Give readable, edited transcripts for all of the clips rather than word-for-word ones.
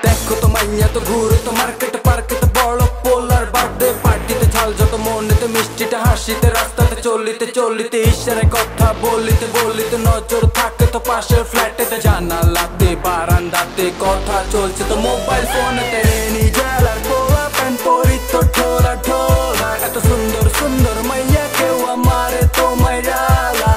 দেখো তো মাইয়া তো ঘুরে তো মার্কেটে পার্কেতে বড় পোলার বার্থডে পার্টিতে ঝাল যত মনেতে মিষ্টিটা হাসিতে রাস্তাতে চলিতে চলিতে ইশারায় কথা বলিতে বলিতে নজর থাকে তো পাশের ফ্ল্যাটেতে জানালাতে বারান্দাতে কথা চলছে তো মোবাইল ফোনেতে নিজের পোলা প্যান্ট পরি তো ঢোলা ঢোলা এত সুন্দর সুন্দর মাইয়া কেউ আমারে তো মাইরালা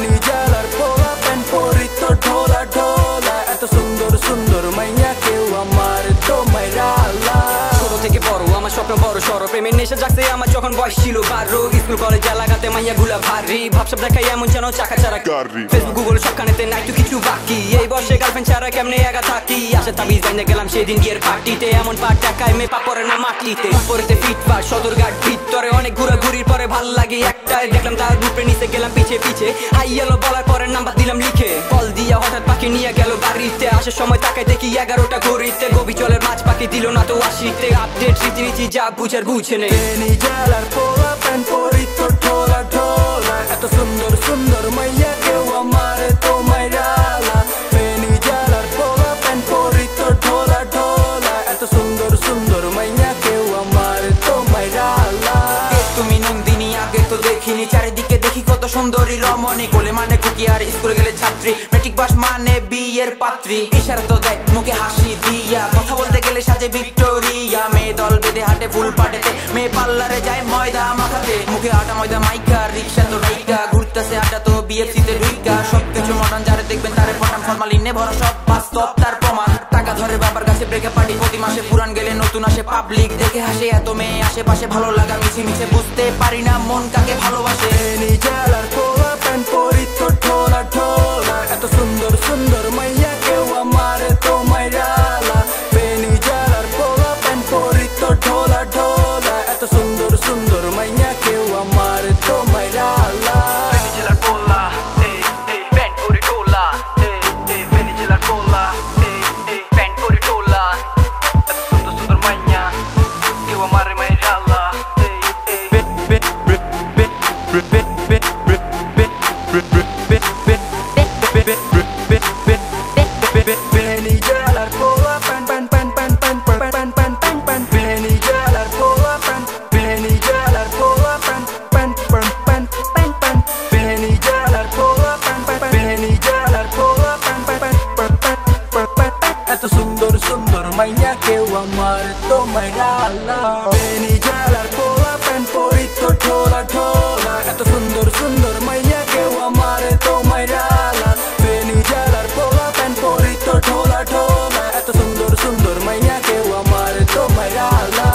নিজের পোলা প্যান্ট পরি তো ঢোলা ঢোলা এত সুন্দর সুন্দর মাইয়া কেউ আমার তো মাইরালা ছোট থেকে বড় আমার স্বপ্ন বড় সড় প্রেমের নেশা জাগছে আমার যখন বয়স ছিল 12 স্কুল কলেজ এলাকাতে মাইয়া গুলা ভারী ভাবসাব দেখাই এমন যেন চাকা ছাড়া গাড়ি ফেসবুক গুগল সবখানেতে নাই তো কিছু বাকি এই বর্ষে গার্লফ্রেন্ড ছাড়া কেমনে একা থাকি আশা তাবিজ বাইন্দা গেলাম সেদিন বিয়ের পার্টিতে এমন পাট টাকায় মে পাপড়ে না মাটিতে উপরেতে ফিট পা সদরঘাট ভিতরে অনেক ঘোরাঘুরির পরে ভাল লাগে একটাই দেখলাম তার গ্রুপে নিচে গেলাম পিছে পিছে হাই এলো বলার পরে নাম্বার দিলাম লিখে কল দিয়া হঠাৎ পাখি নিয়ে গেল বাড়িতে আসার সময় তাকাই দেখি 11টা ঘড়িতে গভীর জলের মাছ পাখি দিল না তো 80তে আপডেট রীতি যা বুঝার বুঝে নেই নিজের পোলা প্যান্ট পরি তো ঢোলা ঢোলা এত সুন্দর সুন্দর মাইয়া কেউ আমার তো মাইরালা নিজের পোলা প্যান্ট পরি তো ঢোলা ঢোলা এত সুন্দর সুন্দর মাইয়া কেউ আমার তো মাইরালা তুমি নন্দিনী আগে তো দেখিনি চারিদিকে দেখি কত সুন্দরী রমণী কোলে মানে কুকি আর স্কুলে গেলে ছাত্রী মেট্রিক পাস মানে বিয়ের পাত্রী ইশারা তো দেখ মুখে হাসি দিয়া কথা বলতে গেলে সাজে ভিক্টোরিয়া মেয়ে দল বেঁধে হাঁটে ফুল পাটেতে মেয়ে পার্লারে যায় ময়দা মাখাতে মুখে আটা ময়দা মাইকা রিক্সা তো রাইকা ঘুরতেছে আটা তো বিএফসি তে ঢুইকা সবকিছু মডার্ন যারা দেখবেন তারে পটান ফরমালিনে ভরা সব বাস্তব তার প্রমাণ টাকা ধরে বাবার কাছে ব্রেকে পার্টি প্রতি মাসে পুরান গেলে নতুন আসে পাবলিক দেখে হাসে এত মেয়ে আশেপাশে ভালো লাগা মিছে মিছে বুঝতে পারি না মন কাকে ভালোবাসে নিজের পোলা প্যান্ট পরি তো ঢোলা ঢোলা এত সুন্দর সুন্দর মাইয়া কেউ আমার তো মাইরালা নিজের পোলা প্যান্ট পরি তো ঢোলা ঢোলা এত সুন্দর সুন্দর মাইয়া কেউ আমার তো মাইরালা নিজের পোলা প্যান্ট পরি ঢোলা নিজের পোলা প্যান্ট পরি ঢোলা এত সুন্দর সুন্দর মাইয়া কেউ আমার মাইরালা এত সুন্দর সুন্দর মাইয়া কেউ আমার তো মাইরালা নিজের পোলা প্যান্ট পরি তো ঢোলা ঢোলা এত সুন্দর সুন্দর মাইয়া কেউ আমার তো মাইরালা নিজের পোলা প্যান্ট পরি তো ঢোলা ঢোলা এত সুন্দর সুন্দর মাইয়া কেউ আমার তো মাইরালা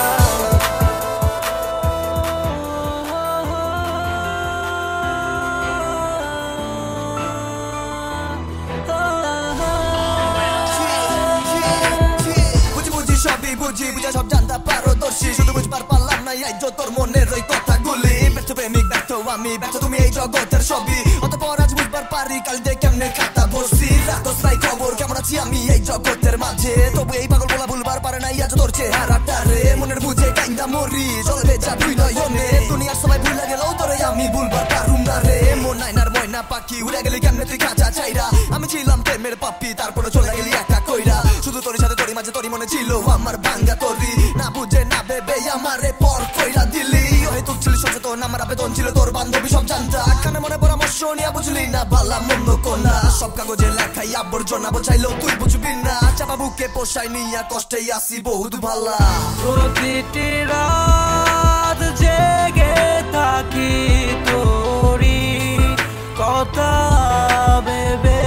বুঝি বুঝা সব জানতা পারদর্শী শুধু বুঝবার পারলাম না এই তোর মনের ওই কথাগুলি ব্যর্থ প্রেমিক ব্যর্থ আমি ব্যর্থ তুমি এই জগতের সবই অতঃপর আজ বুঝবার পারি কাল দিয়ে কেমনে খাতা বসছি রাখোস নাই খবর কেমন আছি আমি এই জগতের মাঝে তবু এই পাগল বলা ভুলবার পারে নাই আজ তোর চেহারাটা রে মনের বুঝে কাইন্দা মরি জল ভেজা দুই নয়নে দুনিয়ার সবাই ভুলে গেলেও তোরে আমি ভুলবার পারুম না রে মন নাইনার ময়না পাখি উড়ে গেলি কেমনে তুই কাঁচা চাইরা আমি ছিলাম প্রেমের পাপ্পি তারপরে চলে গেলি একা কইরা শুধু তোর সাথে তোর মাঝে তোরই মনে ছিল আমার ভাঙ্গা তরি না বুঝে না ভেবে আমারে পর কইরা দিলি ওই তুই ছিলি সচেতন আমার আবেদন ছিল তোর বান্ধবী সব জানতা কানে মনে পরামর্শ নিয়ে বুঝলি না বালা মন্দ কোনা সব কাগজে লেখাই আবর্জনা বোঝাইলেও তুই বুঝবি না চাপা বুকে পোষাই নিয়া কষ্টেই আসি বহুত ভালা প্রতিটি রাত জেগে থাকি তোরি কথা ভেবে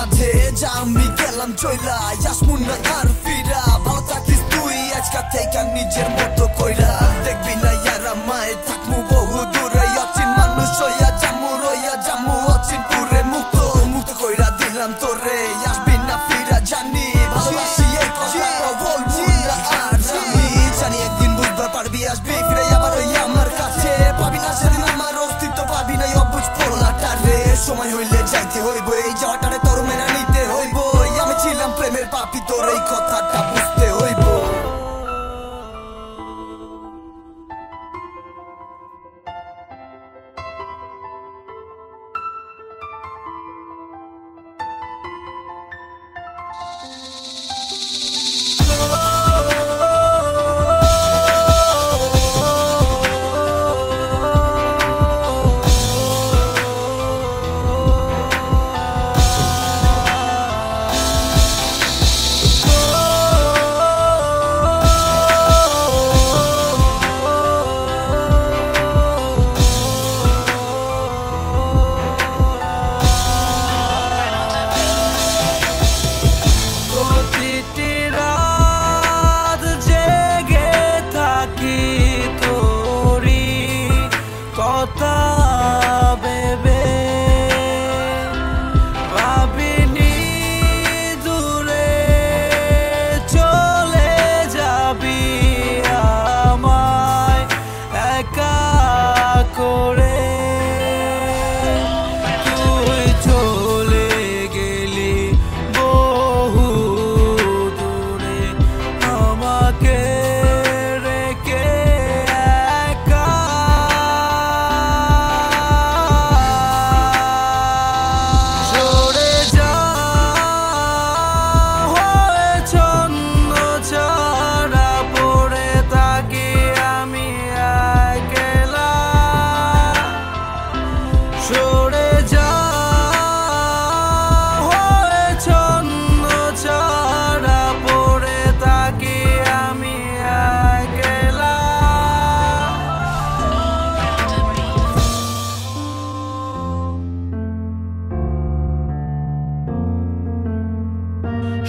মাঝে যা আমি গেলাম চইলা যাসমু না আর ফিরা ভালো থাকিস তুই আজকা থেকে নিজের মতো কইরা দেখবি না ইয়ারা মায়ে থাকমু বহু দূরে অচিন মানুষ হইয়া জামু রইয়া জামু অচিন পুরে মুক্ত মুক্ত কইরা দিলাম তোরে আসবি না ফিরা জানি ভালোবাসি এই কথা বলবো না আর আমি জানি একদিন বুঝবার পারবি আসবি ফিরে আবার ওই আমার কাছে পাবি না সেদিন আমার অস্তিত্ব পাবি না অবুঝ পোলাটারে সময় হইলে যাইতে হইব এই যাওয়াটারে তোর মেনে নিতে হইব আমি ছিলাম প্রেমের পাপি তোর এই কথাটা বুঝতে হইব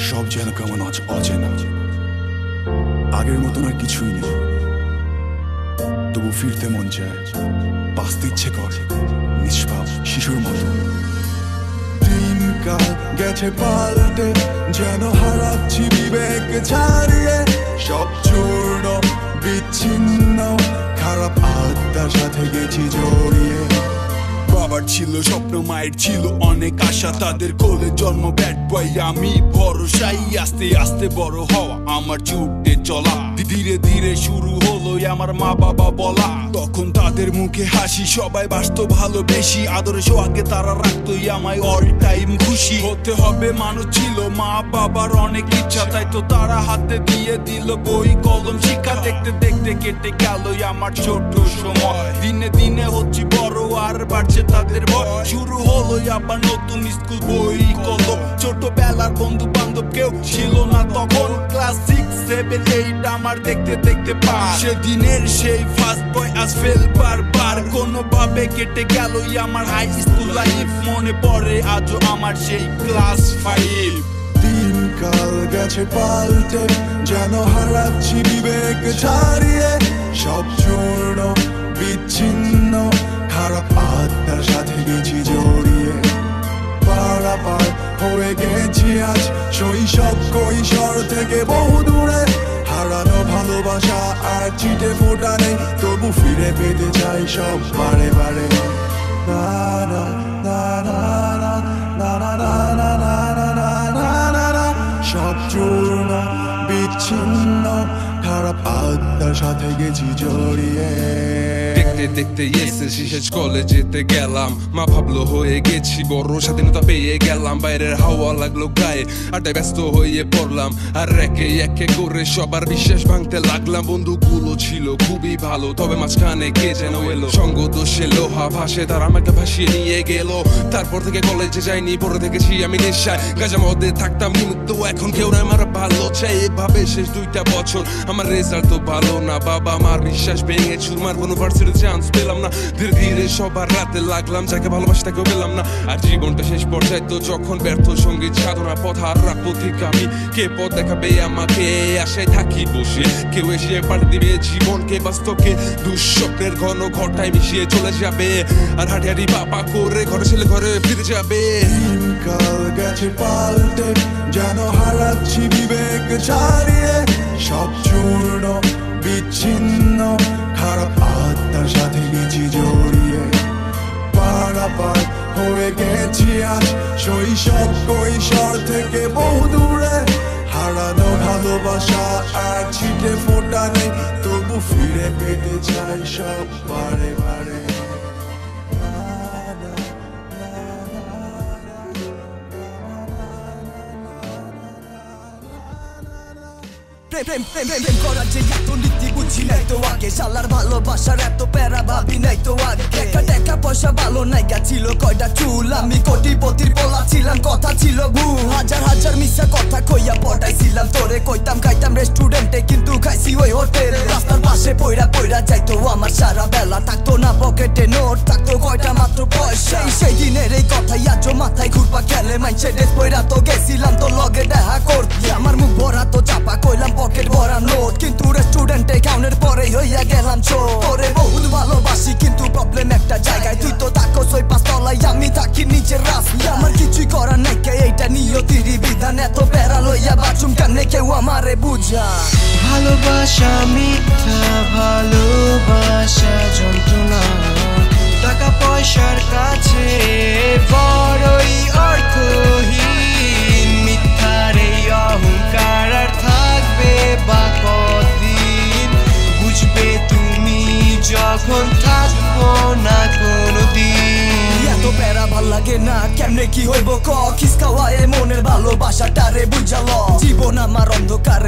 সব যেন কেমন অচেনা আগের মতন আর কিছুই নেই তবু ফিরতে মন চায় বাঁচতে ইচ্ছে করে নিষ্পাপ শিশুর মতো দিনকাল গেছে পাল্টে যেন হারাচ্ছি বিবেক ছাড়িয়ে সব চূর্ণ বিচ্ছিন্ন খারাপ আত্মার সাথে গেছি জড়িয়ে বাবার ছিল স্বপ্ন মায়ের ছিল অনেক আশা তাদের কোলে জন্ম ব্যাড বয় আমি ভরসাই আস্তে আস্তে বড় হওয়া আমার ছুটে চলা ধীরে ধীরে শুরু হলো আমার মা বাবা বলা তখন তাদের মুখে হাসি সবাই বাসতো ভালোবেসি আদরে সোহাগে তারা রাখতোই আমায় অল টাইম খুশি হতে হবে মানুষ ছিল মা বাবার অনেক ইচ্ছা তাই তো তারা হাতে দিয়ে দিল বই কলম শিক্ষা দেখতে দেখতে কেটে গেল আমার ছোট সময় দিনে দিনে হচ্ছি বড় আর বাড়ছে তাদের ভয় শুরু হলো আবার নতুন স্কুল বই কলম ছোটবেলার বন্ধু বান্ধব কেউ ছিল না তখন ক্লাস 6, 7, 8 আমার দেখতে দেখতে পার সেদিনের সেই ফার্স্ট বয় আজ ফেল বারবার কোনোভাবে কেটে গেল আমার হাই স্কুল লাইফ মনে পড়ে আজও আমার সেই ক্লাস 5 দিনকাল গেছে পাল্টে যেন হারাচ্ছি বিবেক ছাড়িয়ে সব চূর্ণ বিচ্ছিন্ন খারাপ আত্মার সাথে গেছি জড়িয়ে পারাপার হয়ে গেছি আজ শৈশব কৈশোর থেকে বহু দূরে হারানো ভালোবাসা আর চিটে ফোটা নেই তবু ফিরে পেতে চাই সব বারে বারে না না না না না না না না না না না না না সব চূর্ণ বিচ্ছিন্ন খারাপ আত্মার সাথে গেছি জড়িয়ে দেখতে দেখতে এসএসসি শেষ কলেজেতে গেলাম মা ভাবলো হয়ে গেছি বড় স্বাধীনতা পেয়ে গেলাম বাইরের হাওয়া লাগলো গায়ে আড্ডায় ব্যস্ত হয়ে পড়লাম আর একে একে করে সবার বিশ্বাস ভাঙতে লাগলাম বন্ধুগুলো ছিল খুবই ভালো তবে মাঝখানে কে যেন এলো সঙ্গ দোষে লোহা ভাসে তার আমাকে ভাসিয়ে নিয়ে গেল তারপর থেকে কলেজে যাইনি পরে দেখেছি আমি নেশায় গাঁজা মধ্যে থাকতাম কিন্তু এখন কেউ না আমার ভালো চাই এভাবে শেষ 2টা বছর আমার রেজাল্ট তো ভালো না বাবা আমার বিশ্বাস ভেঙে চুরমার কোনো ভার্সিটিতে চান্স পেলাম না ধীরে ধীরে সবার রাতে লাগলাম যাকে ভালোবাসি তাকেও পেলাম না আর জীবনটা শেষ পর্যায়ে তো যখন ব্যর্থ সঙ্গীত সাধনা পথ আর রাখবো ঠিক আমি কে পথ দেখাবে আমাকে আশায় থাকি বসে কেউ এসে পাল্টে দিবে জীবনকে বাস্তবকে দুঃস্বপ্নের ঘন ঘরটায় মিশিয়ে চলে যাবে আর হাঁটি হাঁটি বাবা করে ঘরে ছেলে ঘরে ফিরে যাবে দিনকাল গেছে পাল্টে যেন হারাচ্ছি বিবেক ছাড়িয়ে সব চূর্ণ বিচ্ছিন্ন খারাপ আত্মার সাথে গেছি জড়িয়ে পারাপার হয়ে গেছি আজ শৈশব কৈশোর থেকে বহু দূরে হারানো ভালোবাসা আর ছিটে ফোটা নেই তবু ফিরে পেতে চাই সব বারে বারে প্রেম করার যে এত নীতি বুঝি নাই তো আগে শালার ভালোবাসার এত প্যারা ভাবি নাই তো আগে টাকা পয়সা ভালো নাই ছিল কয়টা চুল আমি কোটিপতির পোলা ছিলাম কথা ছিল ভুল হাজার হাজার মিশা কথা কইয়া পটাইছিলাম তোরে কইতাম খাইতাম রেস্টুরেন্টে কিন্তু খাইছি ওই হোটেল রাস্তার পাশে পয়রা যাইতো আমার সারা বেলা থাকতো না পকেটে নোট থাকতো কয়টা মাত্র পয়সা সেই দিনের এই কথাই আজ মাথায় ঘুরপা খেলে মাইছে ড্রেস পয়রা তো গেছিলাম তো লগে দেখা করতে আমার মুখ ভরা তো চাপা কইলাম পকেট ভরা নোট কিন্তু রেস্টুরেন্টে খাওয়ানোর পরে হইয়া গেলাম চোর তোরে বহুত ভালোবাসি কিন্তু প্রবলেম একটা জায়গায় তুই তো থাকো ওই পাঁচতলায় আমি থাকি নিচের রাস্তায় আমার কিছুই করার নাই কে এইটা নিয়তির বিধান এত প্যারা লইয়া বাথরুম কানে কেউ আমারে বুঝা ভালোবাসা মিথ্যা ভালোবাসা যন্ত্রণা টাকা পয়সার কাছে বড়ই অর্থহীন মিথ্যার এই অহংকার আর থাকবে বা কদিন বুঝবে তুমি যখন থাকবো না কোনোদিন এত প্যারা ভাল লাগে না কেমনে কি হইব ক খিস খাওয়ায় মনের ভালোবাসাটারে বুঝাল জীবন আমার অন্ধকার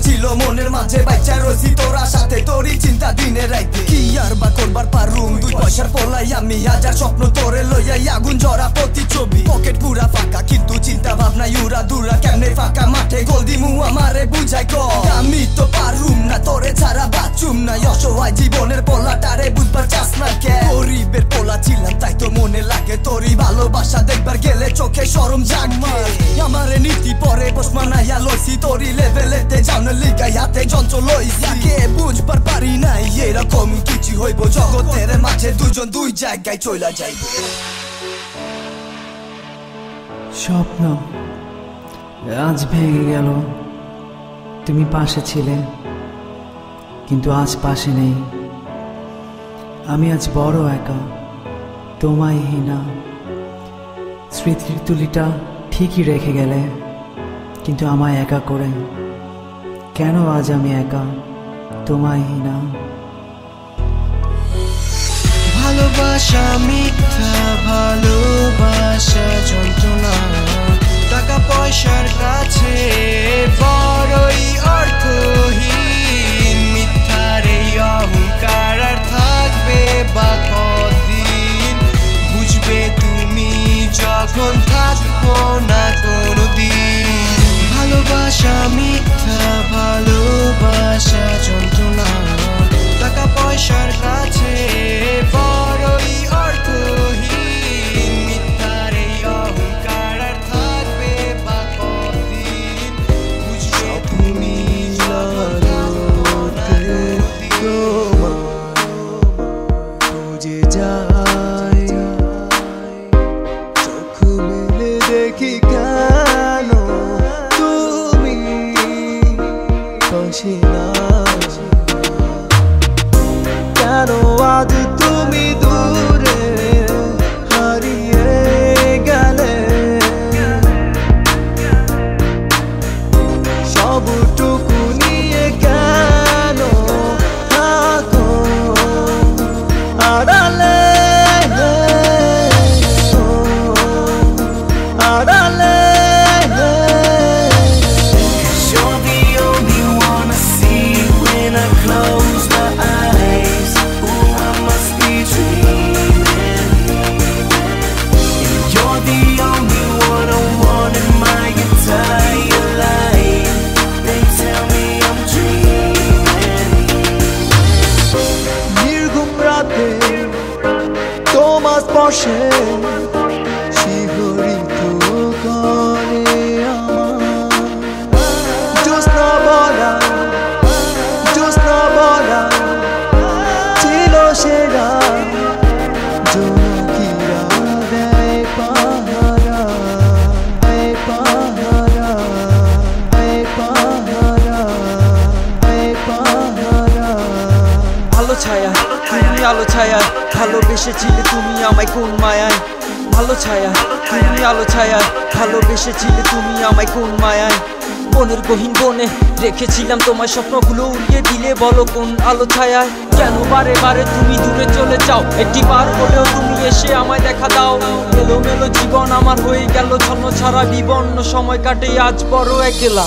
ছিল মনের মাঝে বাইচা রয়েছি তোরা সাথে তোরই চিন্তা দিনে রাইতে কি আর বা করবার পারুম দুই পয়সার পোলাই আমি হাজার স্বপ্ন তোরে লইয়াই আগুন ঝরা প্রতিছবি পকেট পুরা ফাঁকা কিন্তু চিন্তা ভাবনা ইউরা দুরা কেমনে ফাঁকা মাঠে গোল দিমু আমারে বুঝাই ক আমি তো পারুম না তোরে ছাড়া বাঁচুম না অসহায় জীবনের পোলাটারে বুঝবার চাস না কে গরিবের পোলা ছিলাম তাই তো মনে লাগে তোরই ভালোবাসা দেখবার গেলে চোখে শরম জাগবে আমারে নীতি পরে বসমানাইয়া লইছি তোরই লেভেলেতে জানার লিগাই হাতে যন্ত্র লইছি কে বুঝবার পারি নাই এরকম কিছু হইব জগতের মাঝে দুজন দুই জায়গায় চইলা যাইব স্বপ্ন আজ ভেঙে গেল তুমি পাশে ছিলে কিন্তু আজ পাশে নেই আমি আজ বড় একা তোমায় হিনা স্মৃতির তুলিটা ঠিকই রেখে গেলে কিন্তু আমায় একা করে কেন আজ আমি একা তোমায় হিনা ভালোবাসা মিথ্যা ভালোবাসা যন্ত্রণা টাকা পয়সার কাছে বড়ই অর্থহীন মিথ্যার এই অহংকার আর থাকবে বা কদিন বুঝবে তুমি যখন থাকবো না কোনোদিন ভালোবাসা মিথ্যা ভালোবাসা যন্ত্রণা টাকা পয়সার কাছে বড়ই অর্থহীন মিথ্যার এই অহংকার আর বসে শিহরিত করে জ্যোৎস্না বলা ছিল সেরা জোনাকিরা দেয় পাহারা আলো ছায়া তুমি আলো ছায়া ভালোবেসেছিলে তুমি আমায় কোন মায়ায় ভালো ছায়া তুমি আলো ছায়া ভালোবেসেছিলে তুমি আমায় কোন মায়ায় বনের গহীন বনে রেখেছিলাম তোমার স্বপ্নগুলো উড়িয়ে দিলে বলো কোন আলো ছায়ায় কেন বারে বারে তুমি দূরে চলে যাও একটি বার হলেও তুমি এসে আমায় দেখা দাও এলোমেলো জীবন আমার হয়ে গেল ছন্ন ছাড়া বিবন্ন সময় কাটে আজ বড় একলা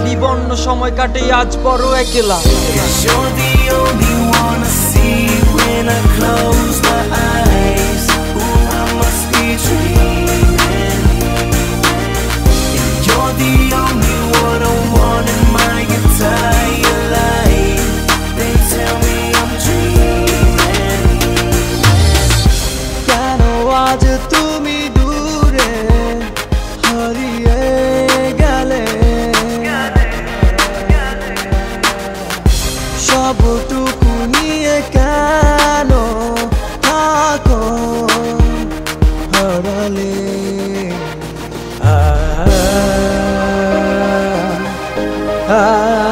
বিবন্ন সময় কাটে আজ বড় একলা কেন আজ তুমি দূরে হারিয়ে গেলে সবটুকু নিয়ে কেন থাকো হারালে ah